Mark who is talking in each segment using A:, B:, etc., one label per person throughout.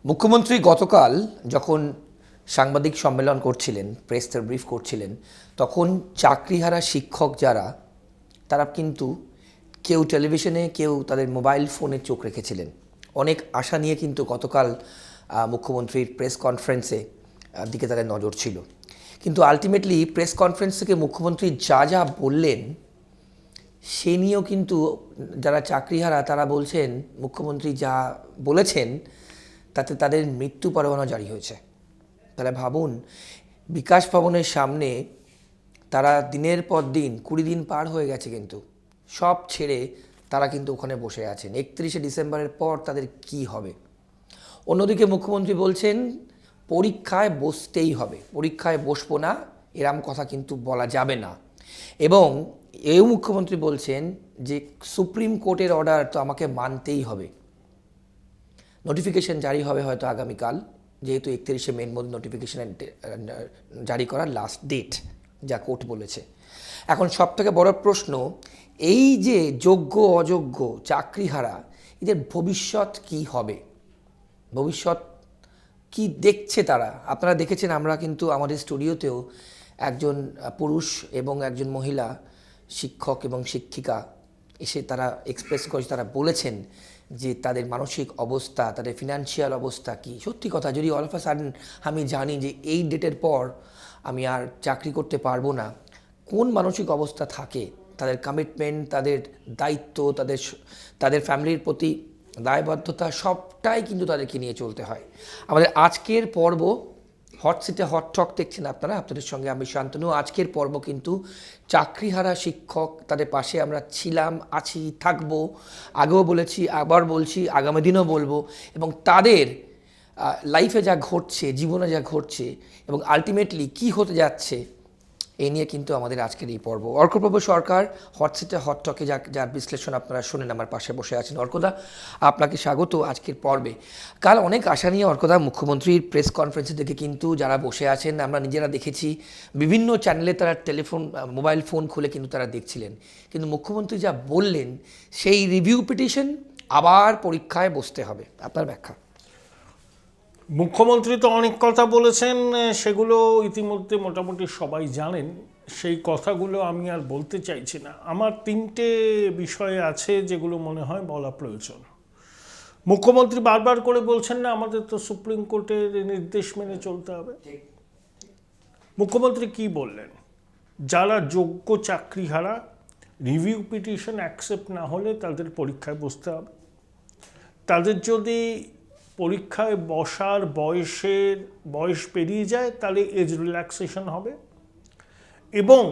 A: মুখ্যমন্ত্রী গতকাল যখন সাংবাদিক সম্মেলন করছিলেন, প্রেস ব্রিফ করছিলেন, তখন চাকরিহারা শিক্ষক যারা তারা কিন্তু কেউ টেলিভিশনে, কেউ তাদের মোবাইল ফোনে চোখ রেখেছিলেন। অনেক আশা নিয়ে কিন্তু গতকাল মুখ্যমন্ত্রীর প্রেস কনফারেন্সে দিকে তাদের নজর ছিল। কিন্তু আলটিমেটলি প্রেস কনফারেন্স থেকে মুখ্যমন্ত্রী যা যা বললেন সে নিয়েও কিন্তু যারা চাকরিহারা তারা বলছেন মুখ্যমন্ত্রী যা বলেছেন তাতে তাদের মৃত্যু পরোয়ানা জারি হয়েছে। তাহলে ভাবুন, বিকাশ ভবনের সামনে তারা দিনের পর দিন 20 দিন পার হয়ে গেছে, কিন্তু সব ছেড়ে তারা কিন্তু ওখানে বসে আছেন। 31শে ডিসেম্বরের পর তাদের কি হবে? অন্যদিকে মুখ্যমন্ত্রী বলছেন পরীক্ষায় বসতেই হবে, পরীক্ষায় বসবো না এরম কথা কিন্তু বলা যাবে না। এবং এই মুখ্যমন্ত্রী বলছেন যে সুপ্রিম কোর্টের অর্ডার তো আমাকে মানতেই হবে। নোটিফিকেশন জারি হবে হয়তো আগামীকাল, যেহেতু 31শে মের মধ্যে নোটিফিকেশন জারি করার লাস্ট ডেট যা কোর্ট বলেছে। এখন সবথেকে বড় প্রশ্ন, এই যে যোগ্য অযোগ্য চাকরিহারা এদের ভবিষ্যৎ কি হবে, ভবিষ্যৎ কি দেখছে তারা? আপনারা দেখেছেন, আমরা কিন্তু আমাদের স্টুডিওতেও একজন পুরুষ এবং একজন মহিলা শিক্ষক এবং শিক্ষিকা এসে তারা এক্সপ্রেস করেছে, তারা বলেছেন যে তাদের মানসিক অবস্থা, তাদের ফিনান্সিয়াল অবস্থা কি। সত্যি কথা, যদি অল অফ আ সাডেন আমি জানি যে এই ডেটের পর আমি আর চাকরি করতে পারবো না, কোন মানসিক অবস্থা থাকে, তাদের কমিটমেন্ট, তাদের দায়িত্ব, তাদের ফ্যামিলির প্রতি দায়বদ্ধতা সবটাই কিন্তু তাদেরকে নিয়ে চলতে হয়। আমাদের আজকের পর্ব হট সিটে হট টক দেখছেন আপনারা, আপনাদের সঙ্গে আমি শান্তনু। আজকের পর্ব কিন্তু চাকরিহারা শিক্ষক, তাদের পাশে আমরা ছিলাম, আছি, থাকবো। আগেও বলেছি, আবার বলছি, আগামী দিনও বলবো। এবং তাদের লাইফে যা ঘটছে, জীবনে যা ঘটছে এবং আলটিমেটলি কি হতে যাচ্ছে, এই নিয়ে কিন্তু আমাদের আজকের এই পর্ব। অর্কপ্রভ সরকার হট সিটে হট টকে যার বিশ্লেষণ আপনারা শোনেন, আমার পাশে বসে আছেন। অর্কদা, আপনাকে স্বাগত আজকের পর্বে। কাল অনেক আশা নিয়ে অর্কদা মুখ্যমন্ত্রীর প্রেস কনফারেন্সে থেকে কিন্তু যারা বসে আছেন, আমরা নিজেরা দেখেছি, বিভিন্ন চ্যানেলে তারা মোবাইল ফোন খুলে কিন্তু তারা দেখছিলেন। কিন্তু মুখ্যমন্ত্রী যা বললেন, সেই রিভিউ পিটিশন আবার পরীক্ষায় বসতে হবে, আপনার ব্যাখ্যা?
B: মুখ্যমন্ত্রী তো অনেক কথা বলেছেন, সেগুলো ইতিমধ্যে মোটামুটি সবাই জানেন। সেই কথাগুলো আমি আর বলতে চাইছি না। আমার 3টে বিষয় আছে যেগুলো মনে হয় বলা প্রয়োজন। মুখ্যমন্ত্রী বারবার করে বলছেন না আমাদের তো সুপ্রিম কোর্টের নির্দেশ মেনে চলতে হবে। মুখ্যমন্ত্রী কি বললেন? যারা যোগ্য চাকরিহারা, রিভিউ পিটিশন অ্যাকসেপ্ট না হলে তাদের পরীক্ষায় বসতে হবে। তাদের যদি পরীক্ষায় বসার বয়স পেরিয়ে যায় তাহলে এজ রিল্যাক্সেশন হবে। এবং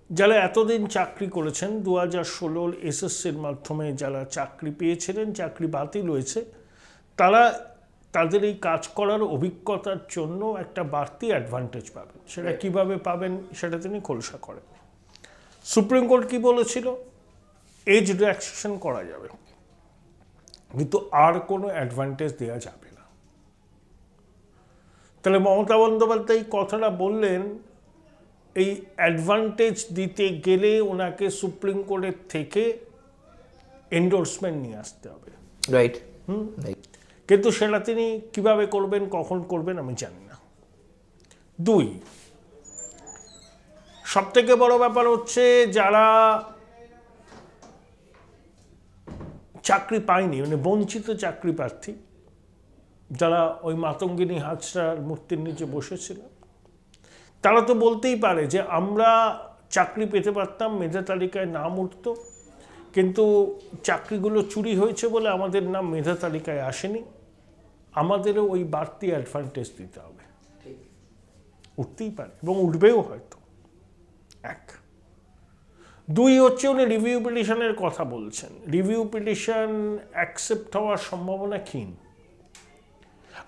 B: যারা এতদিন চাকরি করেছেন, 2016 এসএসসির মাধ্যমে যারা চাকরি পেয়েছিলেন, চাকরি বাতিল হয়েছে, তারা তাদের এই কাজ করার অভিজ্ঞতার জন্য একটা বাড়তি অ্যাডভান্টেজ পাবেন। সেটা কিভাবে পাবেন সেটা তিনি খোলসা করেন। সুপ্রিম কোর্ট কি বলেছিল? এজ রিল্যাক্সেশন করা যাবে, কিন্তু আর কোনো অ্যাডভান্টেজ দেওয়া যাবে না। তাহলে মমতা বন্দ্যোপাধ্যায় এই কথাটা বললেন, এই অ্যাডভান্টেজ দিতে গেলে ওনাকে সুপ্রিম কোর্টের থেকে এন্ডোর্সমেন্ট নিয়ে আসতে হবে।
A: রাইট।
B: কিন্তু সেটা তিনি কিভাবে করবেন, কখন করবেন আমি জানি না। 2, সবথেকে বড় ব্যাপার হচ্ছে যারা চাকরি পায়নি, মানে বঞ্চিত চাকরি প্রার্থী, যারা ওই মাতঙ্গিনী হাজরার মূর্তির নিচে বসেছিল, তারা তো বলতেই পারে যে আমরা চাকরি পেতে পারতাম, মেধা তালিকায় নাম উঠত, কিন্তু চাকরিগুলো চুরি হয়েছে বলে আমাদের নাম মেধা তালিকায় আসেনি, আমাদেরও ওই বাড়তি অ্যাডভান্টেজ দিতে হবে। উঠতেই পারে এবং উঠবেও হয়তো। 1, 2 হচ্ছে উনি রিভিউ পিটিশনের কথা বলছেন। রিভিউ পিটিশন অ্যাকসেপ্ট হওয়ার সম্ভাবনা ক্ষীণ।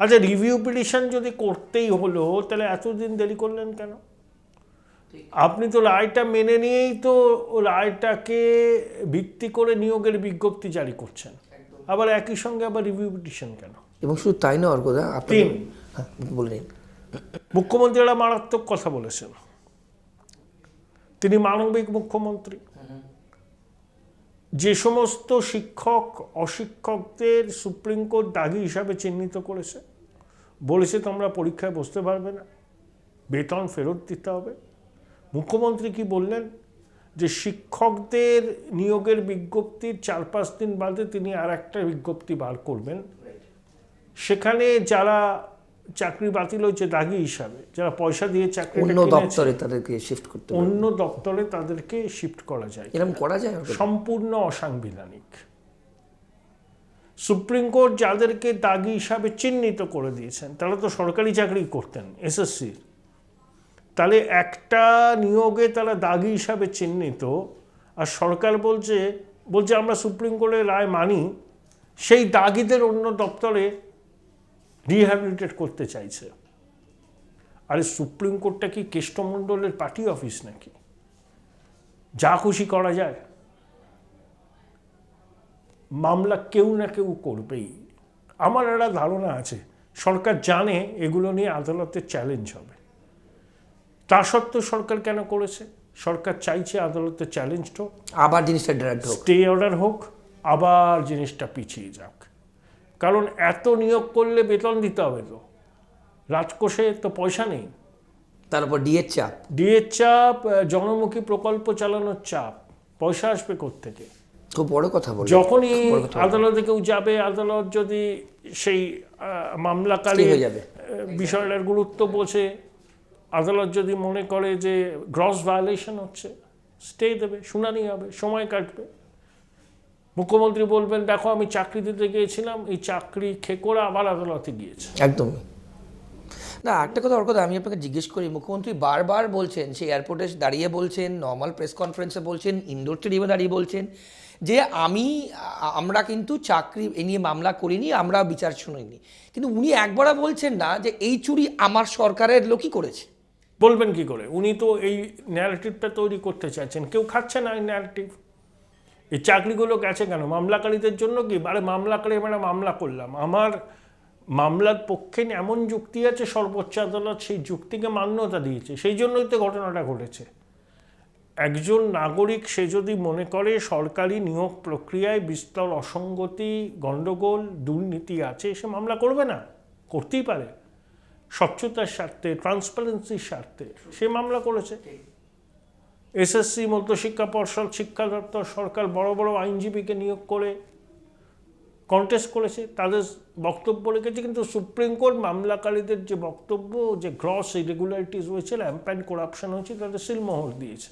B: আচ্ছা, রিভিউ পিটিশন যদি করতেই হলো তাহলে এতদিন দেরি করলেন কেন? আপনি তো রায়টা মেনে নিয়েই তো রায়টাকে ভিত্তি করে নিয়োগের বিজ্ঞপ্তি জারি করছেন, আবার একই সঙ্গে আবার রিভিউ পিটিশন কেন?
A: এবং শুধু তাই না অর্কদা, আপনি বললেন
B: মুখ্যমন্ত্রী একটা মারাত্মক কথা বলেছেন। তিনি মানবিক মুখ্যমন্ত্রী। যে সমস্ত শিক্ষক অশিক্ষকদের সুপ্রিম কোর্ট দাগি হিসাবে চিহ্নিত করেছে, বলেছে তোমরা পরীক্ষায় বসতে পারবে না, বেতন ফেরত দিতে হবে। মুখ্যমন্ত্রী কি বললেন যে শিক্ষকদের নিয়োগের বিজ্ঞপ্তির 4-5 দিন বাদে তিনি আর একটা বিজ্ঞপ্তি বার করবেন, সেখানে যারা চাকরি বাতিল হয়েছে দাগি হিসাবে, যারা পয়সা দিয়ে চাকরি
A: অন্য দপ্তরে তাদেরকে শিফট করতে হবে,
B: অন্য দপ্তরে তাদেরকে শিফট করা যায়।
A: এরকম করা যায়?
B: সম্পূর্ণ অসাংবিধানিক। সুপ্রিম কোর্ট যাদেরকে দাগি হিসাবে চিহ্নিত করে দিয়েছেন তারা তো সরকারি চাকরি করতেন এসএসসি, তাহলে একটা নিয়োগে তারা দাগি হিসাবে চিহ্নিত, আর সরকার বলছে আমরা সুপ্রিম কোর্টের রায় মানি, সেই দাগিদের অন্য দপ্তরে রিহ্যাবিলিটেট করতে চাইছে। আরে সুপ্রিম কোর্টটা কি কেষ্টমণ্ডলের পার্টি অফিস নাকি যা খুশি করা যায়? মামলা কেউ না কেউ করবেই। আমার একটা ধারণা আছে সরকার জানে এগুলো নিয়ে আদালতে চ্যালেঞ্জ হবে, তা সত্ত্বেও সরকার কেন করেছে? সরকার চাইছে আদালতে চ্যালেঞ্জ হোক,
A: আবার জিনিসটা ড্র্যাগ হোক,
B: স্টে অর্ডার হোক, আবার জিনিসটা পিছিয়ে যাক। কারণ এত নিয়োগ করলে বেতন দিতে হবে, তো রাজকোষে তো পয়সা নেই,
A: তার উপর ডিএর চাপ,
B: ডিএর চাপ, জনমুখী প্রকল্প চালানোর চাপ, পয়সা আসবে কোত্থেকে?
A: খুব বড় কথা বল।
B: যখনই আদালতে কেউ যাবে, আদালত যদি সেই মামলাকারী বিষয়টার গুরুত্ব বোঝে, আদালত যদি মনে করে যে গ্রস ভায়োলেশন হচ্ছে, স্টে দেবে, শুনানি হবে, সময় কাটবে। মুখ্যমন্ত্রী বলবেন দেখো আমি চাকরি দিতে গিয়েছিলাম, এই চাকরি খেকোরা আবার আদালতে গিয়েছে।
A: একদমই না। একটা কথা ওর কথা আমি আপনাকে জিজ্ঞেস করি, মুখ্যমন্ত্রী বারবার বলছেন, সেই এয়ারপোর্টে দাঁড়িয়ে বলছেন, নর্মাল প্রেস কনফারেন্সে বলছেন, ইনডোর স্টেডিয়ামে দাঁড়িয়ে বলছেন যে আমরা কিন্তু চাকরি এ নিয়ে মামলা করিনি, আমরা বিচার শুনিনি। কিন্তু উনি একবারও বলছেন না যে এই চুরি আমার সরকারের লোকই করেছে।
B: বলবেন কি করে? উনি তো এই ন্যারেটিভটা তৈরি করতে চাইছেন, কেউ খাচ্ছে না এই ন্যারেটিভ। এই চাকরিগুলো গেছে কেন? মামলাকারীদের জন্য কি? আরে মামলাকারী মানে মামলা করলাম, আমার মামলার পক্ষে এমন যুক্তি আছে, সর্বোচ্চ আদালত সেই যুক্তিকে মান্যতা দিয়েছে, সেই জন্যই তো ঘটনাটা ঘটেছে। একজন নাগরিক সে যদি মনে করে সরকারি নিয়োগ প্রক্রিয়ায় বিস্তর অসঙ্গতি, গণ্ডগোল, দুর্নীতি আছে, সে মামলা করবে না? করতেই পারে, স্বচ্ছতার স্বার্থে, ট্রান্সপারেন্সির স্বার্থে সে মামলা করেছে। এসএসসি, মধ্যশিক্ষা পর্ষদ, শিক্ষা দপ্তর, সরকার বড় বড় আইনজীবীকে নিয়োগ করে কন্টেস্ট করেছে, তাদের বক্তব্য রেখেছে। কিন্তু সুপ্রিম কোর্ট মামলাকারীদের যে বক্তব্য, যে গ্রস ইরেগুলারিটিস হয়েছে, র্যাম্প্যান্ট করাপশন হয়েছে, তাদের সিলমোহর দিয়েছে।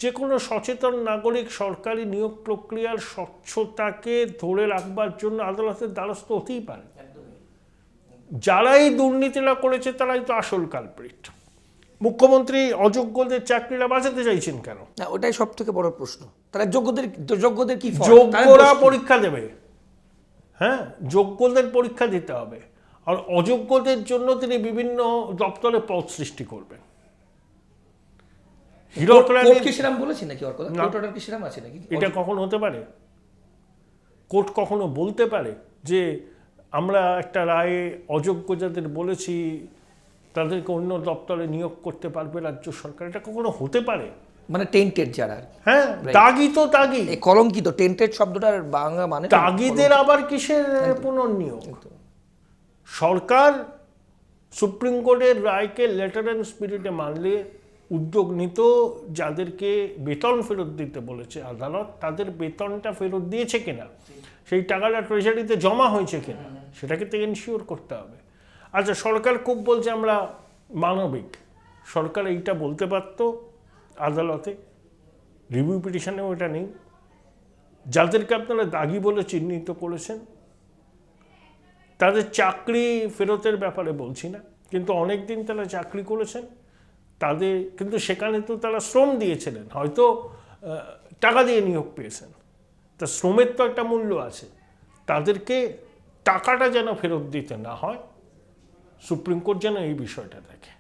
B: যে কোনো সচেতন নাগরিক সরকারি নিয়োগ প্রক্রিয়ার স্বচ্ছতাকে ধরে রাখবার জন্য আদালতের দ্বারস্থ হতেই পারে। যারাই দুর্নীতিটা করেছে তারাই তো আসল কালপ্রিট। মুখ্যমন্ত্রী অযোগ্যদের চাকরিটা বাঁচাতে চাইছেন কেন?
A: না, ওটাই সব থেকে বড় প্রশ্ন। তারা যোগ্যদের কি
B: যোগ্যরা পরীক্ষা দেবে? হ্যাঁ, যোগ্যদের পরীক্ষা দিতে হবে, আর অযোগ্যদের জন্য তিনি বিভিন্ন দপ্তরে পদ সৃষ্টি করবেন। এটা কখনো হতে পারে? কোর্ট কখনো বলতে পারে যে আমরা একটা রায়ে অযোগ্য যাদের বলেছি তাদেরকে অন্য দপ্তরে নিয়োগ করতে পারবে রাজ্য সরকার? এটা কখনো হতে পারে?
A: মানে টেন্টেড যারা,
B: হ্যাঁ, দাগি তো দাগি,
A: কলঙ্কিত। টেন্টেড শব্দটার বাংলা মানে
B: দাগিদের আবার কিসের পুনর্নিয়োগ? সরকার সুপ্রিম কোর্টের রায়কে লেটার অ্যান্ড স্পিরিটে মানলে উদ্যোগ নিত, যাদেরকে বেতন ফেরত দিতে বলেছে আদালত, তাদের বেতনটা ফেরত দিয়েছে কিনা, সেই টাকাটা ট্রেজারিতে জমা হয়েছে কিনা, সেটাকে তো এনশিওর করতে হবে। আচ্ছা, সরকার খুব বলছে আমরা মানবিক, সরকার এইটা বলতে পারতো আদালতে, রিভিউ পিটিশনেও এটা নেই। যাদেরকে আপনারা দাগি বলে চিহ্নিত করেছেন তাদের চাকরি ফেরতের ব্যাপারে বলছি না, কিন্তু অনেক দিন তারা চাকরি করেছেন, তাদের কিন্তু সেখানে তো তারা শ্রম দিয়েছিলেন, হয়তো টাকা দিয়ে নিয়োগ পেয়েছেন, তা শ্রমের তো একটা মূল্য আছে। তাদেরকে টাকাটা যেন ফেরত দিতে না হয়, সুপ্রিম কোর্ট যেন এই বিষয়টা দেখে।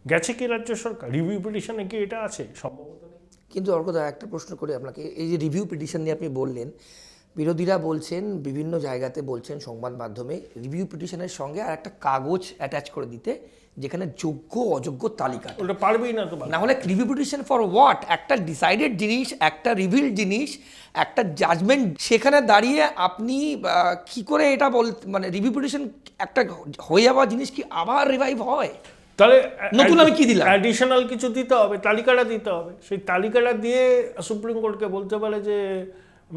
B: গেছে কি রাজ্য সরকার? রিভিউ পিটিশনে কি এটা আছে? সম্ভবত নেই।
A: কিন্তু অর্কদা একটা প্রশ্ন করে আপনাকে, এই যে রিভিউ পিটিশন নিয়ে আপনি বললেন, বিরোধীরা বলছেন, বিভিন্ন জায়গাতে বলছেন সংবাদ মাধ্যমে, রিভিউ পিটিশনের সঙ্গে আর একটা কাগজ অ্যাটাচ করে দিতে যেখানে যোগ্য অযোগ্য তালিকা।
B: ওটা পারবেই না তো।
A: না হলে রিভিউ পিটিশন ফর হোয়াট? একটা ডিসাইডেড জিনিস, একটা রিভিলড জিনিস, একটা জাজমেন্ট, সেখানে দাঁড়িয়ে আপনি কি করে এটা মানে রিভিউ পিটিশন একটা হয়ে যাওয়া জিনিস কি আবার রিভাইভ হয়?
B: তাহলে
A: নতুন আমি কি দিলাম?
B: অ্যাডিশনাল কিছু দিতে হবে, তালিকাটা দিতে হবে। সেই তালিকাটা দিয়ে সুপ্রিম কোর্টকে বলতে পারে যে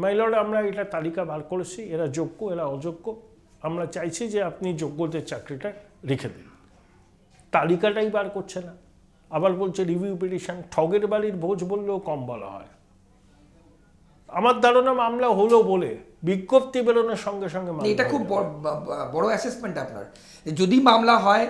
B: মাই লর্ড, আমরা এটা তালিকা বার করেছি, এরা যোগ্য এরা অযোগ্য, আমরা চাইছি যে আপনি যোগ্যদের চাকরিটা রেখে দিন। তালিকাটাই বার করছে না, আবার বলছে রিভিউ পিটিশন। ঠগের বাড়ির ভোজ বললেও কম বলা হয়। আমার ধারণা মামলা হলো বলে বিজ্ঞপ্তি বেরোনোর সঙ্গে সঙ্গে
A: এটা খুব বড় অ্যাসেসমেন্ট আপনার। যদি মামলা হয়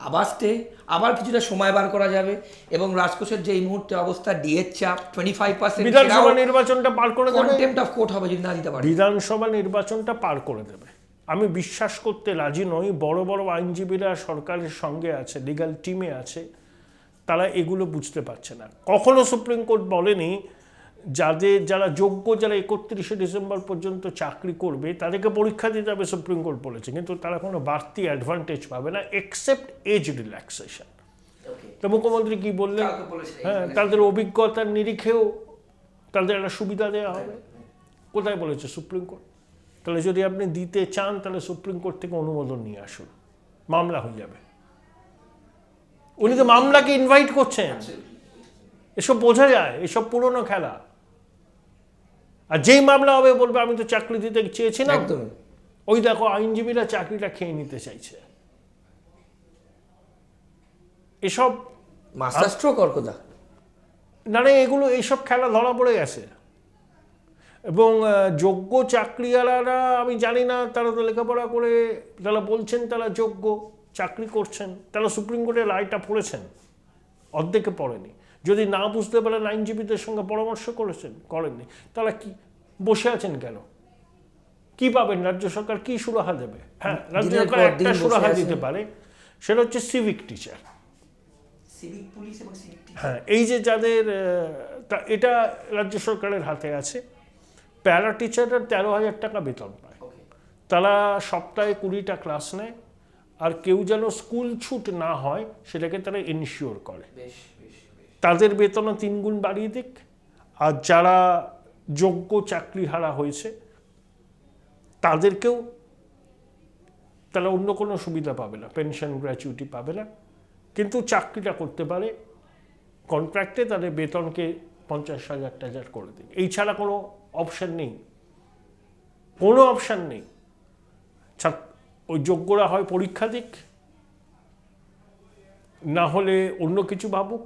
A: আবার স্টে, আবার কিছুটা সময় বার করা যাবে, এবং রাজকোষের যে এই মুহূর্তে অবস্থা ডিএর চাপ 25%,
B: বিধানসভা নির্বাচনটা পার করে দেবে,
A: কন্টেম্পট অফ কোর্ট হবে যদি না দিতে পারে।
B: বিধানসভা নির্বাচনটা পার করে দেবে। আমি বিশ্বাস করতে রাজি নই। বড় বড় আইনজীবীরা সরকারের সঙ্গে আছে, লিগ্যাল টিমে আছে, তারা এগুলো বুঝতে পারছে না। কখনো সুপ্রিম কোর্ট বলেনি যারা যোগ্য, যারা 31শে ডিসেম্বর পর্যন্ত চাকরি করবে তাদেরকে পরীক্ষা দিতে হবে, সুপ্রিম কোর্ট বলেছে, কিন্তু তারা কোনো বাড়তি অ্যাডভান্টেজ পাবে না এক্সেপ্ট এজ রিল্যাক্সেশন। তো মুখ্যমন্ত্রী কি বললেন? হ্যাঁ, তাদের অভিজ্ঞতার নিরিখেও তাদের একটা সুবিধা দেওয়া হবে। কোথায় বলেছে? Supreme court. তাহলে যদি আপনি দিতে চান তাহলে সুপ্রিম কোর্ট থেকে অনুমোদন নিয়ে আসুন, মামলা হয়ে যাবে। উনি তো মামলাকে ইনভাইট করছেন। এসব বোঝা যায়, এসব পুরনো খেলা। আর যেই মামলা হবে বলবে আমি তো চাকরি দিতে চেয়েছিলাম, ওই দেখো আইনজীবীরা চাকরিটা খেয়ে নিতে চাইছে। এসব
A: মাস্টার স্ট্রোক আর কথা
B: না, এগুলো এইসব খেলা ধরা পড়ে গেছে। এবং যোগ্য চাকরিওয়ালারা, আমি জানি না, তারা তো লেখাপড়া করে, যারা বলছেন তারা যোগ্য, চাকরি করছেন, তারা সুপ্রিম কোর্টের রায়টা পড়েছেন, অর্ধেকে পড়েনি। যদি না বুঝতে পারেন আইনজীবীদের সঙ্গে পরামর্শ করেননি, তারা কি বসে আছেন কেন? কি পাবেন? রাজ্য সরকার কি সুরাহা দেবে? হ্যাঁ, রাজ্য সরকার একটা সুরাহা দিতে পারে, সেটা হচ্ছে সিভিক টিচার। হ্যাঁ, এই যে যাদের, এটা রাজ্য সরকারের হাতে আছে। প্যারা টিচাররা 13,000 টাকা বেতন পায়। তারা সপ্তাহে 20টা ক্লাস নেয়, আর কেউ যেন স্কুল ছুট না হয় সেটাকে তারা ইনশিওর করে। তাদের বেতনও 3 গুণ বাড়িয়ে দিক। আর যারা যোগ্য চাকরিহারা হয়েছে তাদেরকেও, তারা অন্য কোনো সুবিধা পাবে না, পেনশন গ্র্যাচুইটি পাবে না, কিন্তু চাকরিটা করতে পারে কন্ট্রাক্টে, তাদের বেতনকে 50,000 করে দিন। এই ছাড়া কোনো অপশান নেই, কোনো অপশান নেই। ওই যোগ্যরা হয় পরীক্ষা দিক, না হলে অন্য কিছু ভাবুক,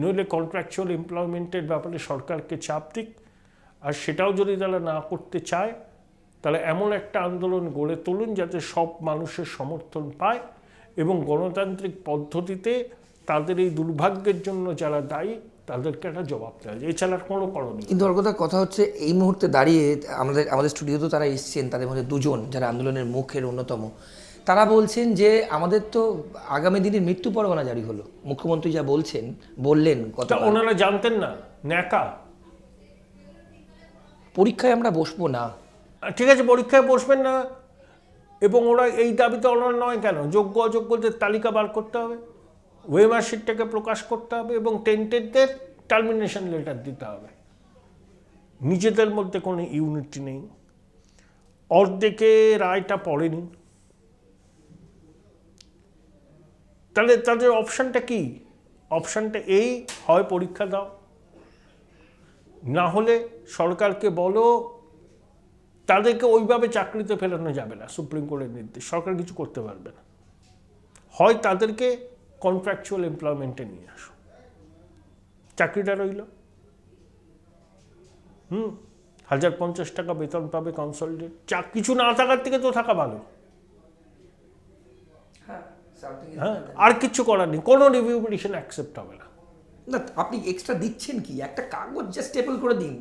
B: নইলে কন্ট্রাকচুয়াল এমপ্লয়মেন্টের ব্যাপারে সরকারকে চাপ দিক। আর সেটাও যদি তারা না করতে চায়, তাহলে এমন একটা আন্দোলন গড়ে তুলুন যাতে সব মানুষের সমর্থন পায়, এবং গণতান্ত্রিক পদ্ধতিতে তাদের এই দুর্ভাগ্যের জন্য যারা দায়ী তাদেরকে একটা জবাব দেওয়া যায়। এছাড়া কোনো করণীয়।
A: কিন্তু ওর কথা হচ্ছে, এই মুহূর্তে দাঁড়িয়ে আমাদের স্টুডিওতেও তারা এসছেন, তাদের মধ্যে 2জন যারা আন্দোলনের মুখের অন্যতম, তারা বলছেন যে আমাদের তো আগামী দিনের মৃত্যু পরোয়ানা জারি হলো, মুখ্যমন্ত্রী যা বললেন কথা,
B: ওনারা জানতেন না, ন্যাকা।
A: পরীক্ষায় আমরা বসবো না।
B: ঠিক আছে, পরীক্ষায় বসবেন না, এবং ওরা এই দাবিতে ওনার নয় কেন, যোগ্য অযোগ্যদের তালিকা বার করতে হবে, ওয়েমার শিটটাকে প্রকাশ করতে হবে, এবং টেন্টেডদের টার্মিনেশন লেটার দিতে হবে। নিজেদের মধ্যে কোনো ইউনিটি নেই, অর্ধেকে রায়টা পড়েনি, তাহলে তাদের অপশানটা কি? অপশানটা এই, হয় পরীক্ষা দাও, না হলে সরকারকে বলো তাদেরকে ওইভাবে চাকরিতে ফেরানো যাবে না, সুপ্রিম কোর্টের নির্দেশ, সরকার কিছু করতে পারবে না। হয় তাদেরকে কন্ট্রাকচুয়াল এমপ্লয়মেন্টে নিয়ে আসো, চাকরিটা রইল, 1,050 টাকা বেতন পাবে কনসালটেন্ট, কিছু না থাকার থেকে তো থাকা ভালো। হ্যাঁ, আর কিছু করার নেই, কোনো রিভিউ পিটিশন অ্যাকসেপ্ট হবে না।
A: না, আপনি এক্সট্রা দিচ্ছেন কি? একটা কাগজ জাস্ট স্টেপল করে দিন।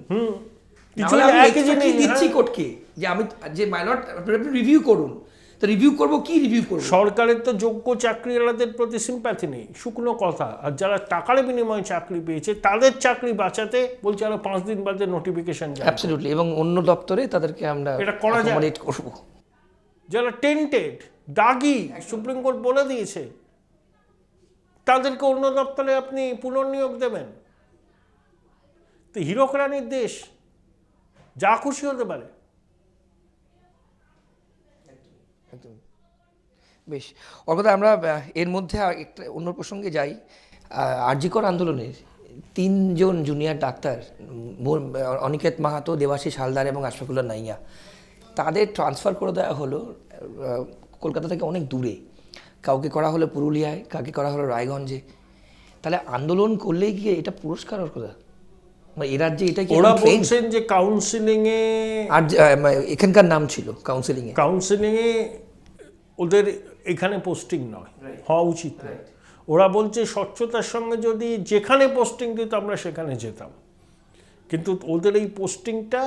A: দিচ্ছি কোর্টকে যে আমি, যে মাই লর্ড রিভিউ করুন, তো রিভিউ করব, কি রিভিউ করব?
B: সরকারের তো যোগ্য চাকরিওয়ালাদের প্রতি সিম্প্যাথি নেই, শুকনো কথা। আর যারা টাকার বিনিময়ে চাকরি পেয়েছে তাদের চাকরি বাঁচাতে বলছে আরো 5 দিন বাদে নোটিফিকেশন যায়।
A: অ্যাবসলিউটলি, এবং অন্য দপ্তরে তাদেরকে আমরা
B: এটা করা যায়।
A: accommodate করব।
B: যারা টেন্টেড, দাগি, সুপ্রিম কোর্ট বলে দিয়েছে, তাদেরকে অন্য দপ্তরে আপনি পুনর্নিয়োগ দেবেন? তো হীরক রানীর দেশ, যা খুশি হতে পারে।
A: একদম। বেশ, অর্থাৎ আমরা এর মধ্যে একটা অন্য প্রসঙ্গে যাই। আরজিকর আন্দোলনের 3 জন জুনিয়র ডাক্তার, অনিকেত মাহাতো, দেবাশিস হালদার এবং আশফাকুল্লাহ নাইয়া, তাদের ট্রান্সফার করে দেওয়া হলো কলকাতা থেকে অনেক দূরে। কাউকে করা হলো পুরুলিয়ায়, কাউকে করা হলো রায়গঞ্জে। তাহলে আন্দোলন করলে গিয়ে এটা পুরস্কার ওর কথা, মানে এ রাজ্যে এটা কি?
B: ওরা বলছেন যে কাউন্সিলিংয়ে,
A: আর এখানকার নাম ছিল কাউন্সিলিংয়ে
B: ওদের এখানে পোস্টিং নয়, হওয়া উচিত নয়। ওরা বলছে স্বচ্ছতার সঙ্গে যদি যেখানে পোস্টিং দিত আমরা সেখানে যেতাম, কিন্তু ওদের এই পোস্টিংটা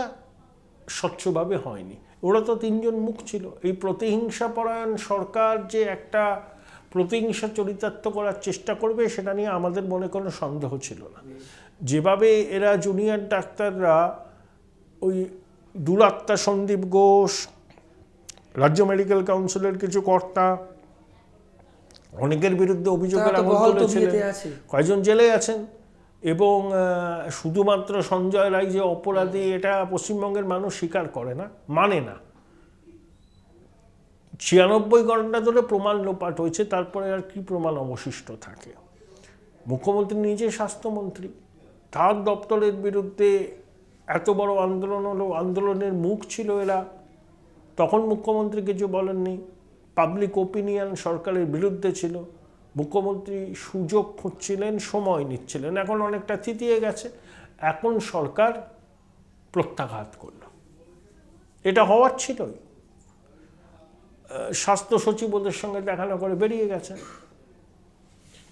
B: স্বচ্ছভাবে হয়নি। ওরা তো 3 জন মুখ ছিল। এই প্রতিহিংসা পরায়ণ সরকার যে একটা প্রতিহিংসা চরিতার্থ করার চেষ্টা করবে সেটা নিয়ে আমাদের মনে কোনো সন্দেহ ছিল না। যেভাবে এরা জুনিয়র ডাক্তাররা ওই দুরাত্মা সন্দীপ ঘোষ, রাজ্য মেডিকেল কাউন্সিলের কিছু কর্তা, অনেকের বিরুদ্ধে অভিযোগের আঙুল তুলেছিলেন, কয়েকজন জেলে আছেন, এবং শুধুমাত্র সঞ্জয় রায় যে অপরাধী এটা পশ্চিমবঙ্গের মানুষ স্বীকার করে না, মানে না। 96 ঘন্টা ধরে প্রমাণ লোপাট হয়েছে, তারপরে আর কি প্রমাণ অবশিষ্ট থাকে? মুখ্যমন্ত্রী নিজে স্বাস্থ্যমন্ত্রী, তার দপ্তরের বিরুদ্ধে এত বড় আন্দোলন হলো, আন্দোলনের মুখ ছিল এরা, তখন মুখ্যমন্ত্রী কিছু বলেননি। পাবলিক ওপিনিয়ন সরকারের বিরুদ্ধে ছিল, মুখ্যমন্ত্রী সুযোগ খুঁজছিলেন, সময় নিচ্ছিলেন। এখন অনেকটা থিতিয়ে গেছে, এখন সরকার প্রত্যাঘাত করল। এটা হওয়ার ছিলই। স্বাস্থ্য সচিব ওদের সঙ্গে দেখা না করে বেরিয়ে গেছেন।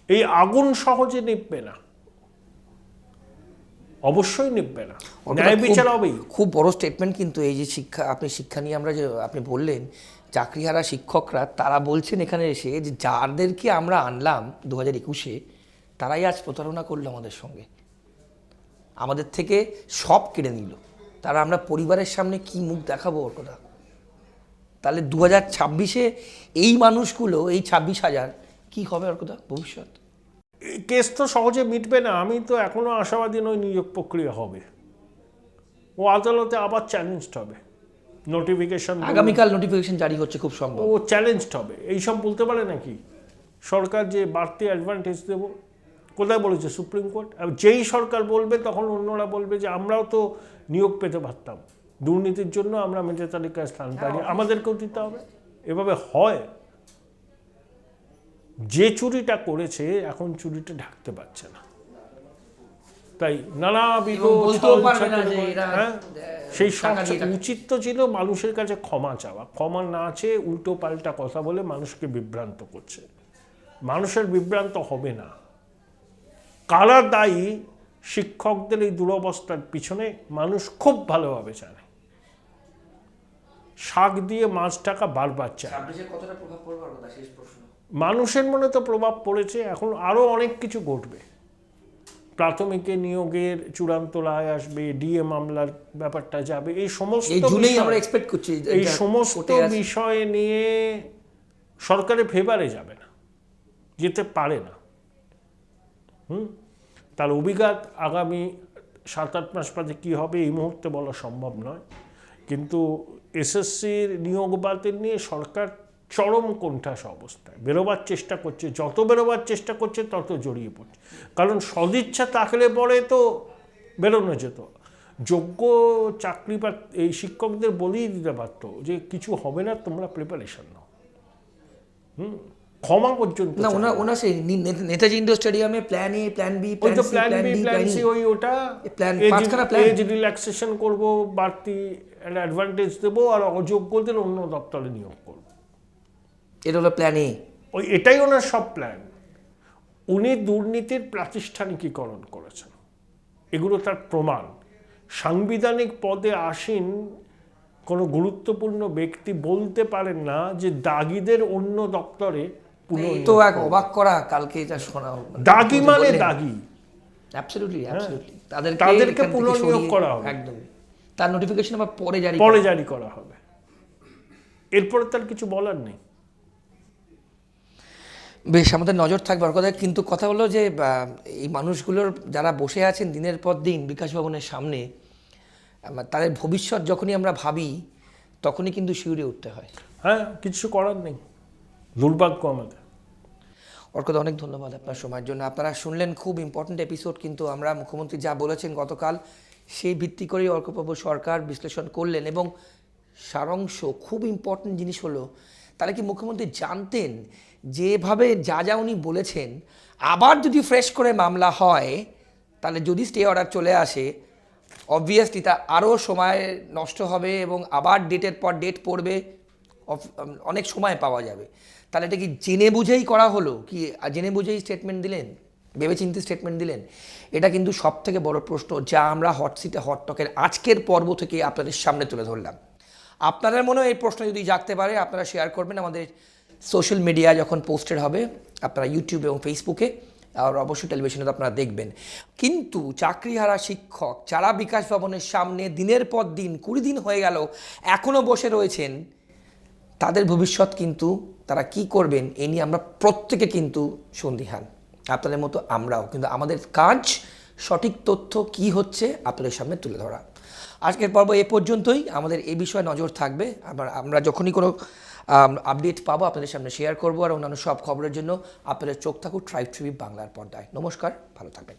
B: এই আগুন সহজে নিববে না, অবশ্যই নিববে না, ন্যায় বিচার হবেই।
A: খুব বড় স্টেটমেন্ট কিন্তু এই যে শিক্ষা নিয়ে আমরা যে আপনি বললেন, চাকরিহারা শিক্ষকরা তারা বলছেন এখানে এসে যে যাদেরকে আমরা আনলাম 2021-এ তারাই আজ প্রতারণা করলো আমাদের সঙ্গে, আমাদের থেকে সব কেড়ে নিল। তারা আমরা পরিবারের সামনে কি মুখ দেখাবো ওর কথা? তাহলে 2026-এ এই মানুষগুলো, এই 26,000 কি হবে ওর কথা ভবিষ্যৎ?
B: কেস তো সহজে মিটবে না। আমি তো এখনো আশাবাদী নই নিয়োগ প্রক্রিয়া হবে। ও আদালতে আবার চ্যালেঞ্জড হবে। নোটিফিকেশন
A: আগামীকাল নোটিফিকেশন জারি হচ্ছে, খুব সম্ভব
B: ও চ্যালেঞ্জড হবে। এইসব বলতে পারে নাকি সরকার যে বাড়তি অ্যাডভান্টেজ দেব? কোথায় বলেছে সুপ্রিম কোর্ট? যেই সরকার বলবে তখন অন্যরা বলবে যে আমরাও তো নিয়োগ পেতে পারতাম, দুর্নীতির জন্য আমরা মেধা তালিকায় স্থান পাইনি, আমাদেরকেও দিতে হবে। এভাবে হয়? যে চুরিটা করেছে এখন চুরিটা ঢাকতে পারছে না, তাই নানাবিধ সেই সব। উচিত তো ছিল মানুষের কাছে ক্ষমা চাওয়া, ক্ষমা না চেয়ে উল্টো পাল্টা কথা বলে মানুষকে বিভ্রান্ত করছে। মানুষের বিভ্রান্ত হবে না। কারা দায়ী শিক্ষকদের এই দুরবস্থার পিছনে মানুষ খুব ভালোভাবে জানে। শাক দিয়ে মাছ টাকা বারবার চায়। মানুষের মনে তো প্রভাব পড়েছে, এখন আরো অনেক কিছু ঘটবে। প্রাথমিকে নিয়োগের চূড়ান্ত রায় আসবে, ডিএ মামলার ব্যাপারটা যাবে, এই সমস্ত এই সমস্ত বিষয় নিয়ে সরকারের ফেভারে যাবে না, যেতে পারে না। তার অভিঘাত আগামী 7-8 মাস বাদে কী হবে এই মুহূর্তে বলা সম্ভব নয়। কিন্তু এসএসসির নিয়োগ বাতিল নিয়ে সরকার চরম কোণঠাস অবস্থায়, বেরোবার চেষ্টা করছে, যত বেরোবার চেষ্টা করছে তত জড়িয়ে পড়ছে। কারণ সদিচ্ছা থাকলে পরে তো বেরোনো যেত। যোগ্য চাকরি এই শিক্ষকদের বলেই দিতে পারতো যে কিছু হবে না, তোমরা প্রিপারেশন নাও। ক্ষমা পর্যন্ত
A: না, ওনা সেই নেতাজি ইন্ডোর স্টেডিয়ামে plan A, plan B,
B: plan C, ওই ওটা এজ রিল্যাক্সেশন করবো, বাড়তি অ্যাডভান্টেজ দেবো, আর অযোগ্যদের অন্য দপ্তরে নিয়োগ করবো।
A: এটা হলো প্ল্যান এ।
B: এটাই ওনার সব প্ল্যান। উনি দুর্নীতির প্রাতিষ্ঠানিকীকরণ করেছেন, এগুলো তার প্রমাণ। সাংবিধানিক পদে আসীন কোনো গুরুত্বপূর্ণ ব্যক্তি বলতে পারেন না যে দাগিদের অন্য দপ্তরে
A: এই তো এক অবাক করা কালকে যা শোনা
B: দাগি মানে দাগি,
A: অ্যাবসলিউটলি
B: তাদেরকে পুনর্নিয়োগ করা হবে,
A: একদম। তার নোটিফিকেশন আবার
B: পরে জারি করা হবে, এরপরে তার কিছু বলার নেই।
A: বেশ, আমাদের নজর থাকবে ওর কথায়। কিন্তু কথা হলো যে এই মানুষগুলোর যারা বসে আছেন দিনের পর দিন বিকাশ ভবনের সামনে, তাদের ভবিষ্যৎ যখনই আমরা ভাবি তখনই কিন্তু শিউরে উঠতে হয়।
B: হ্যাঁ, কিছু করার নেই, দুর্ভাগ্য আমাদের।
A: ওর কথা অনেক ধন্যবাদ আপনার সময়ের জন্য। আপনারা শুনলেন খুব ইম্পর্ট্যান্ট এপিসোড, কিন্তু আমরা মুখ্যমন্ত্রী যা বলেছেন গতকাল সেই ভিত্তি করেই অর্কপ্রভু সরকার বিশ্লেষণ করলেন। এবং সারাংশ খুব ইম্পর্ট্যান্ট জিনিস হলো, তাহলে কি মুখ্যমন্ত্রী জানতেন যেভাবে যা উনি বলেছেন আবার যদি ফ্রেশ করে মামলা হয়, তাহলে যদি স্টে অর্ডার চলে আসে অবভিয়াসলি তা আরও সময় নষ্ট হবে এবং আবার ডেটের পর ডেট পড়বে, অনেক সময় পাওয়া যাবে। তাহলে এটা কি জেনে বুঝেই করা হলো, কি জেনে বুঝেই স্টেটমেন্ট দিলেন, ভেবেচিন্তে স্টেটমেন্ট দিলেন? এটা কিন্তু সব থেকে বড় প্রশ্ন, যা আমরা হট সিটে হট টকের আজকের পর্ব থেকে আপনাদের সামনে তুলে ধরলাম। আপনাদের মনেও এই প্রশ্ন যদি জাগতে পারে, আপনারা শেয়ার করবেন আমাদের সোশ্যাল মিডিয়া যখন পোস্টেড হবে, আপনারা ইউটিউব এবং ফেসবুকে, আর অবশ্যই টেলিভিশনে তো আপনারা দেখবেন। কিন্তু চাকরিহারা শিক্ষক যারা বিকাশ ভবনের সামনে দিনের পর দিন 20 দিন হয়ে গেল এখনও বসে রয়েছেন, তাদের ভবিষ্যৎ কিন্তু তারা কি করবেন এ নিয়ে আমরা প্রত্যেকে কিন্তু সন্দিহান, আপনাদের মতো আমরাও। কিন্তু আমাদের কাজ সঠিক তথ্য কি হচ্ছে আপনাদের সামনে তুলে ধরা। আজকের পর্ব এ পর্যন্তই। আমাদের এই বিষয়ে নজর থাকবে, আমরা যখনই কোনো আপডেট পাবো আপনাদের সামনে শেয়ার করবো। আর অন্যান্য সব খবরের জন্য আপনাদের চোখ থাকুক ট্রাইব টিভি বাংলার পর্দায়। নমস্কার, ভালো থাকবেন।